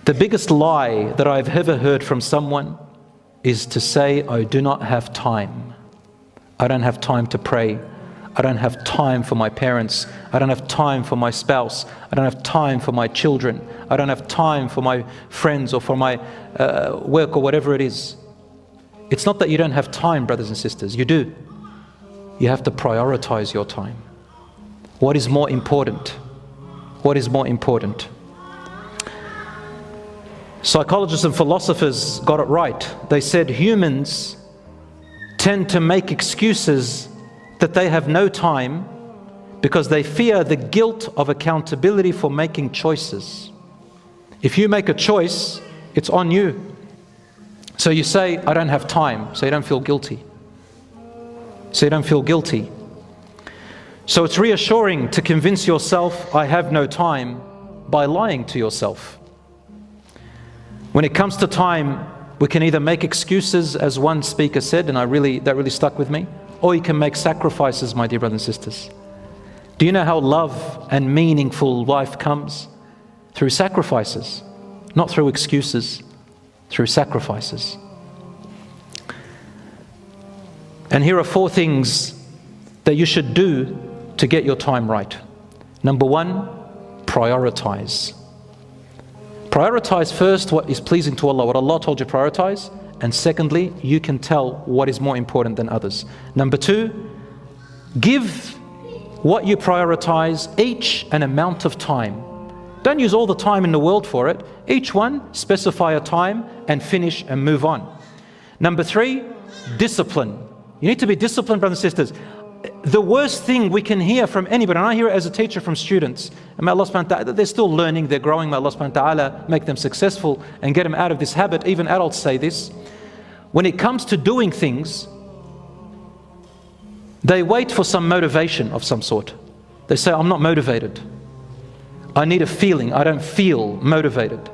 The biggest lie that I've ever heard from someone is to say, I do not have time. I don't have time to pray. I don't have time for my parents. I don't have time for my spouse. I don't have time for my children. I don't have time for my friends or for my work or whatever it is. It's not that you don't have time, brothers and sisters. You do. You have to prioritize your time. What is more important? What is more important? Psychologists and philosophers got it right. They said humans tend to make excuses that they have no time because they fear the guilt of accountability for making choices. If you make a choice, it's on you. So you say, I don't have time, so you don't feel guilty. So you don't feel guilty. So it's reassuring to convince yourself, I have no time, by lying to yourself. When it comes to time, we can either make excuses, as one speaker said, and that really stuck with me, or you can make sacrifices, my dear brothers and sisters. Do you know how love and meaningful life comes? Through sacrifices, not through excuses, through sacrifices. And here are 4 things that you should do to get your time right. Number 1, prioritize. Prioritize first what is pleasing to Allah, what Allah told you to prioritize. And secondly, you can tell what is more important than others. Number 2, give what you prioritize each an amount of time. Don't use all the time in the world for it. Each one, specify a time and finish and move on. Number 3, discipline. You need to be disciplined, brothers and sisters. The worst thing we can hear from anybody, and I hear it as a teacher from students, and may Allah subhanahu wa ta'ala, they're still learning, they're growing, may Allah subhanahu wa ta'ala make them successful and get them out of this habit. Even adults say this. When it comes to doing things, they wait for some motivation of some sort. They say, I'm not motivated. I need a feeling. I don't feel motivated.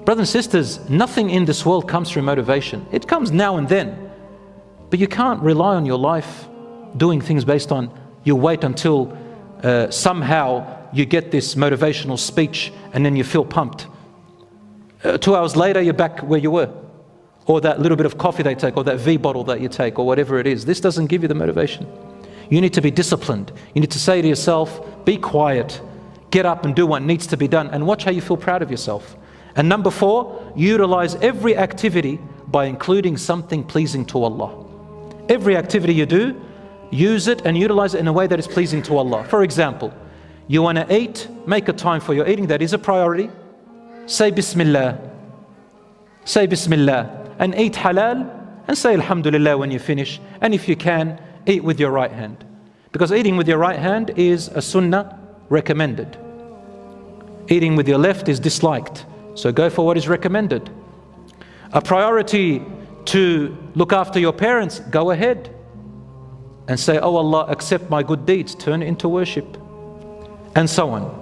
Brothers and sisters, nothing in this world comes through motivation. It comes now and then. But you can't rely on your life doing things based on you wait until somehow you get this motivational speech and then you feel pumped. 2 hours later, you're back where you were. Or that little bit of coffee they take, or that V bottle that you take, or whatever it is. This doesn't give you the motivation. You need to be disciplined. You need to say to yourself, be quiet, get up and do what needs to be done, and watch how you feel proud of yourself. And number 4, utilize every activity by including something pleasing to Allah. Every activity you do, use it and utilize it in a way that is pleasing to Allah. For example, you want to eat, make a time for your eating. That is a priority. Say Bismillah. Say Bismillah. And eat halal. And say Alhamdulillah when you finish. And if you can, eat with your right hand. Because eating with your right hand is a sunnah recommended. Eating with your left is disliked. So go for what is recommended. A priority to look after your parents, go ahead and say, oh Allah, accept my good deeds, turn it into worship, and so on.